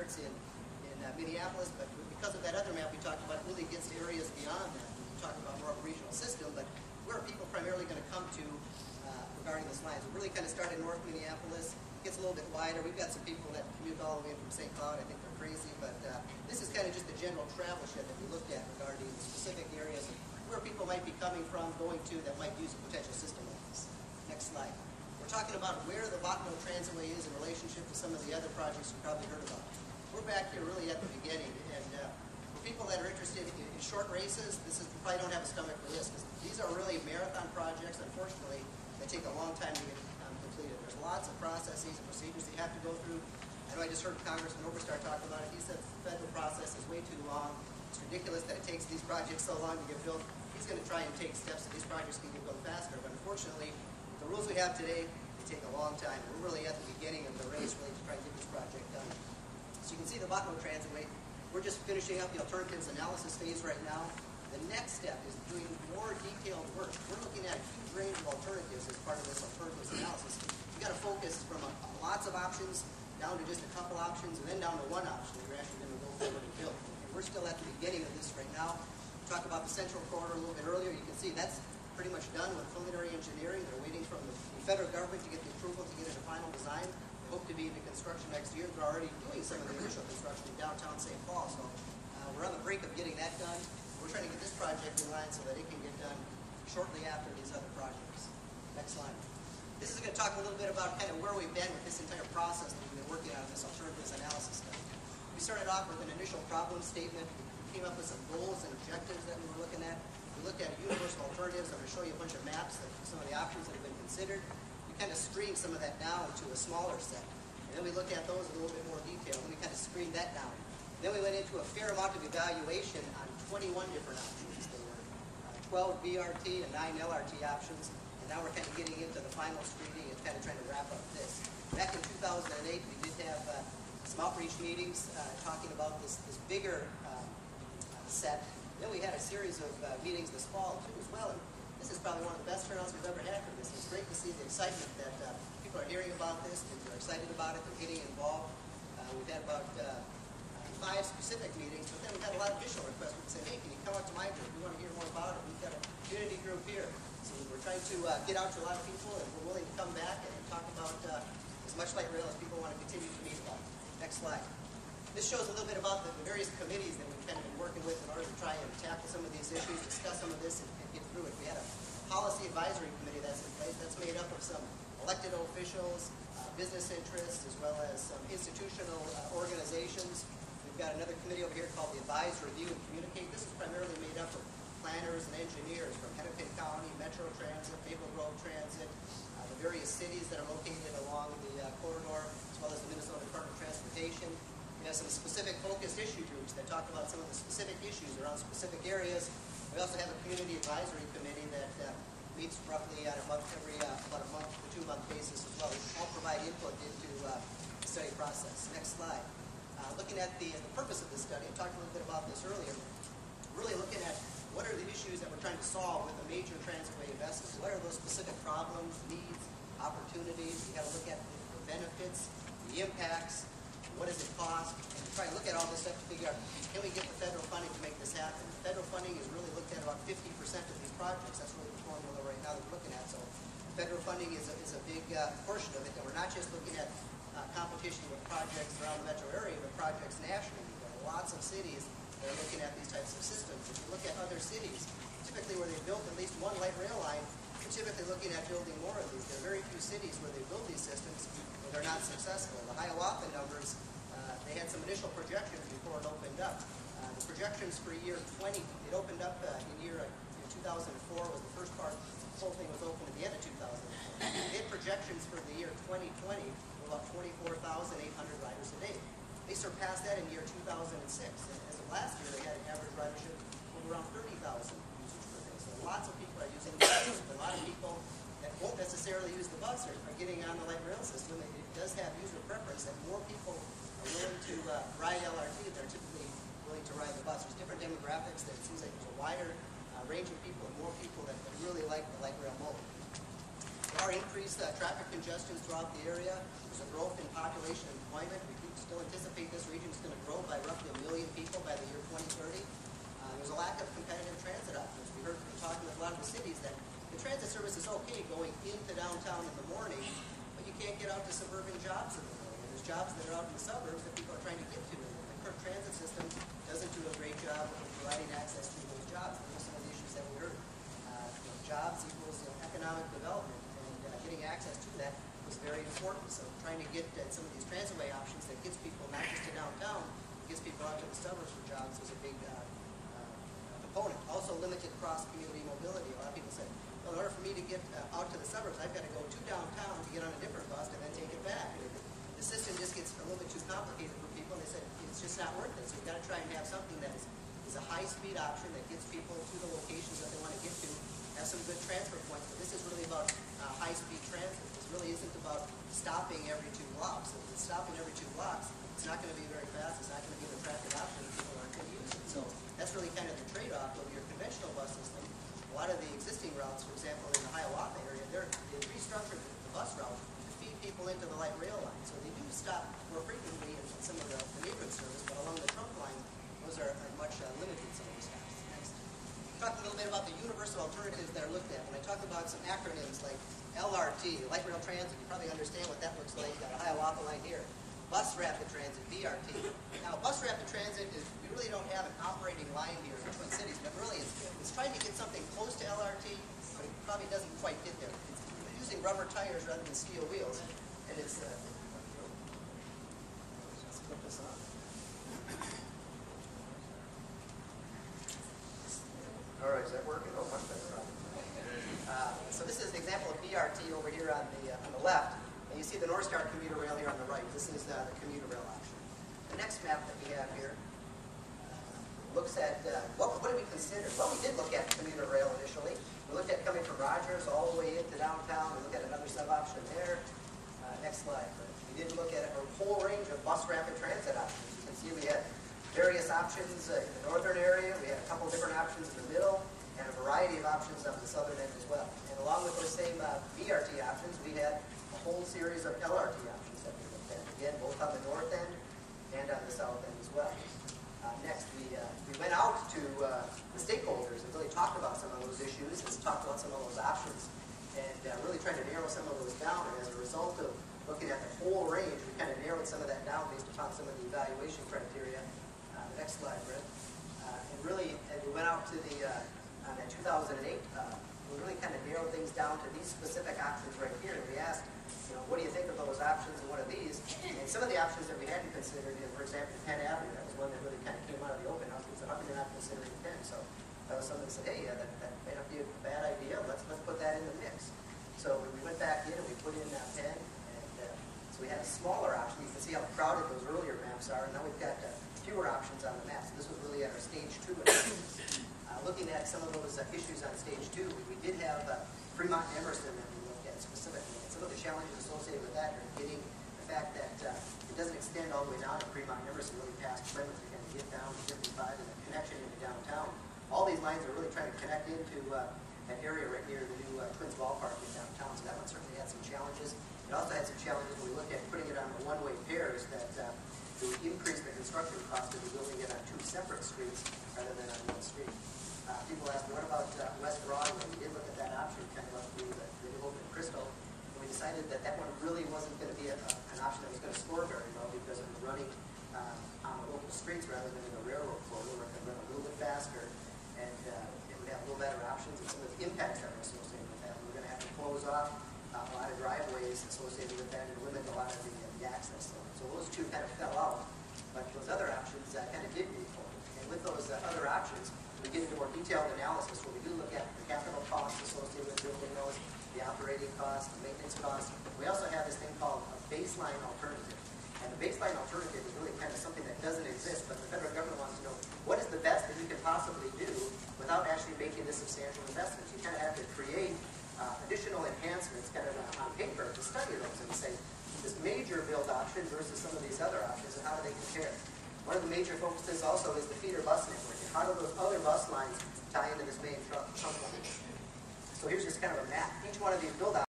starts in Minneapolis, but because of that other map we talked about, it really gets to areas beyond that. We talk about more of a regional system, but where are people primarily going to come to regarding this line? So we really kind of start in North Minneapolis. It gets a little bit wider. We've got some people that commute all the way in from St. Cloud. I think they're crazy, but this is kind of just a general travel shed that we looked at regarding the specific areas of where people might be coming from, going to, that might use a potential system like this. Next slide. We're talking about where the Bottineau Transitway is in relationship to some of the other projects you've probably heard about. We're back here really at the beginning, and for people that are interested in short races, you probably don't have a stomach for this, because these are really marathon projects. Unfortunately, they take a long time to get completed. There's lots of processes and procedures that you have to go through. I know I just heard Congressman Oberstar talk about it. He said the federal process is way too long. It's ridiculous that it takes these projects so long to get built. He's going to try and take steps so these projects can get built faster, but unfortunately, the rules we have today, they take a long time. We're really at the beginning of the race, really, to try and get this project done. So you can see the Bottineau Transitway. We're just finishing up the alternatives analysis phase right now. The next step is doing more detailed work. We're looking at a huge range of alternatives as part of this alternatives analysis. We've got to focus from lots of options down to just a couple options, and then down to one option that we're actually going to go forward and build. And we're still at the beginning of this right now. We talked about the central corridor a little bit earlier. You can see that's pretty much done with preliminary engineering. They're waiting from the federal government to get the approval to get into final design. They hope to be into construction next year. They're already doing some of the initial construction in downtown St. Paul, so we're on the brink of getting that done. We're trying to get this project in line so that it can get done shortly after these other projects. Next slide. This is going to talk a little bit about kind of where we've been with this entire process that we've been working on, this alternatives analysis study. We started off with an initial problem statement. We came up with some goals and objectives that we were looking at. We looked at universal alternatives. I'm going to show you a bunch of maps that some of the options that have been considered. We kind of screened some of that down to a smaller set. And then we looked at those in a little bit more detail. And we kind of screened that down. Then we went into a fair amount of evaluation on 21 different options. There were 12 BRT and 9 LRT options. And now we're kind of getting into the final screening and kind of trying to wrap up this. Back in 2008, we did have some outreach meetings talking about this bigger set. Then we had a series of meetings this fall too as well. And this is probably one of the best turnouts we've ever had for this. It's great to see the excitement that people are hearing about this. They're excited about it. They're getting involved. We've had about 5 specific meetings, but then we've had a lot of additional requests. We say, hey, can you come out to my group? We want to hear more about it. We've got a community group here. So we're trying to get out to a lot of people, and we're willing to come back and talk about as much light rail as people want to continue to meet about. Next slide. This shows a little bit about the various committees that we've kind of been working with in order to try and tackle some of these issues, discuss some of this, and get through it. We had a policy advisory committee that's in place. That's made up of some elected officials, business interests, as well as some institutional organizations. We've got another committee over here called the Advise, Review, and Communicate. This is primarily made up of planners and engineers from Hennepin County, Metro Transit, Maple Grove Transit, the various cities that are located along the corridor, as well as the Minnesota Department of Transportation. We have some specific focused issue groups that talk about some of the specific issues around specific areas. We also have a community advisory committee that meets roughly on a month, about a month to 2 month basis as well. We all provide input into the study process. Next slide. Looking at the purpose of this study, I talked a little bit about this earlier. Really looking at what are the issues that we're trying to solve with a major transitway investment. What are those specific problems, needs, opportunities? We got to look at the benefits, the impacts, what does it cost, and try and look at all this stuff to figure out, can we get the federal funding to make this happen? Federal funding is really looked at about 50% of these projects. That's really the formula right now that we're looking at. So federal funding is a big portion of it, and we're not just looking at competition with projects around the metro area, but projects nationally. There are lots of cities that are looking at these types of systems. If you look at other cities, typically where they've built at least one light rail line, they're typically looking at building more of these. There are very few cities where they build these systems and they're not successful. The Hiawatha numbers, they had some initial projections before it opened up. The projections for year 20, it opened up in 2004 was the first part. The whole thing was open at the end of 2004. They had projections for the year 2020 were about 24,800 riders a day. They surpassed that in year 2006. And as of last year, they had an average ridership of around 30,000 users per day. So lots of people are using the bus. A lot of people that won't necessarily use the bus are getting on the light rail system. It does have user preference that more people are willing to ride LRT. They're typically willing to ride the bus. There's different demographics that it seems like there's a wider range of people and more people that really like the light rail mode. We far increased traffic congestion throughout the area. There's a growth in population and employment. We still anticipate this region is going to grow by roughly 1 million people by the year 2030. There's a lack of competitive transit options. We heard from talking with a lot of the cities that the transit service is okay going into downtown in the morning, but you can't get out to suburban jobs in the morning. And there's jobs that are out in the suburbs that people are trying to get to. And the current transit system doesn't do a great job of providing access to those jobs. Those are some of the issues that we heard. Jobs equals economic development, and getting access to that was very important. So trying to get some of these transitway options that gets people not just to downtown, gets people out to the suburbs for jobs was a big component. Also limited cross-community mobility. A lot of people said, well, in order for me to get out to the suburbs, I've got to go to downtown to get on a different bus and then take it back. The system just gets a little bit too complicated for people, and they said it's just not worth it. So we've got to try and have something that is a high-speed option that gets people to the locations that they want to get to, have some good transfer points. But this is really about high-speed transit. This really isn't about stopping every 2 blocks. If it's stopping every 2 blocks, it's not going to be very fast. It's not going to be an attractive option. People aren't going to use it. So that's really kind of the trade-off of your conventional bus system. A lot of the existing routes, for example, in the Hiawatha area, they've restructured the bus route to feed people into the light rail line. So they do stop more frequently in some of the neighborhood service, but along the trunk line, those are much limited in some of these stops. Next. Talk a little bit about the universal alternatives that are looked at. When I talk about some acronyms like LRT, light rail transit, you probably understand what that looks like. Got a Hiawatha line here. Bus rapid transit, BRT. Now, bus rapid transit is, we really don't have an operating line here in the Twin Cities, but really it's trying to get something close to LRT, but it probably doesn't quite get there. It's using rubber tires rather than steel wheels, and it's, let's put this on. All right, is that working? Oh, much better. So this is an example of BRT over here on the left. And you see the Northside commuter rail here on the right. This is the commuter rail option. The next map that we have here looks at, what did we consider? Well, we did look at commuter rail initially. We looked at coming from Rogers all the way into downtown. We looked at another sub-option there. Next slide. We did look at a whole range of bus rapid transit options. You can see we had various options in the northern area. We had a couple different options in the middle, and a variety of options on the southern end as well. And along with those same BRT options, we had a whole series of LRT options that we looked at. Again, both on the north end and on the south end as well. Next, we went out to the stakeholders and really talked about some of those issues and talked about some of those options and really tried to narrow some of those down. And as a result of looking at the whole range, we kind of narrowed some of that down based upon some of the evaluation criteria. The next slide, Brett. And really, as we went out to the in 2008, we really kind of narrowed things down to these specific options right here. And we asked, what do you think of those options and what are these? And some of the options that we hadn't considered, for example, Penn Avenue, that was one that really kind of came out of the open house. We said, how come you're not considering Penn? So that was something that said, hey, that may not be a bad idea. Let's put that in the mix. So we went back in and we put in Penn, and so we had a smaller option. You can see how crowded those earlier maps are, and now we've got fewer options on the maps. This was really at our stage 2 analysis. Looking at some of those issues on stage 2, we did have Fremont and Emerson that we looked at specifically. And some of the challenges associated with that are getting the fact that it doesn't extend all the way down to Fremont and Emerson, really past Plymouth. You're going to get down to 55 and the connection into downtown. All these lines are really trying to connect into that area right near the new Twins ballpark in downtown. So that one certainly had some challenges. It also had some challenges when we looked at putting it on the one-way pairs that it would increase the construction cost of building it on 2 separate streets rather than on 1 street. People asked, what about West Broadway? We did look at that option, kind of up through the new open Crystal, and we decided that that one really wasn't going to be an option that was going to score very well because it was running on the local streets rather than in the railroad corridor, where it could run a little bit faster, and it would have a little better options and some of the impacts that were associated with that. We were going to have to close off a lot of driveways associated with that and limit a lot of the access. So those 2 kind of fell out, but those other options kind of did move forward. And with those other options, we get into more detailed analysis where we do look at the capital costs associated with building those, the operating costs, the maintenance costs. We also have this thing called a baseline alternative. And the baseline alternative is really kind of something that doesn't exist, but the federal government wants to know what is the best that you can possibly do without actually making this substantial investments. You kind of have to create additional enhancements kind of on paper to study those and say, this major build option versus some of these other options, and how do they compare? One of the major focuses also is the feeder bus network. How do those other bus lines tie into this main trunk line? So here's just kind of a map. Each one of these build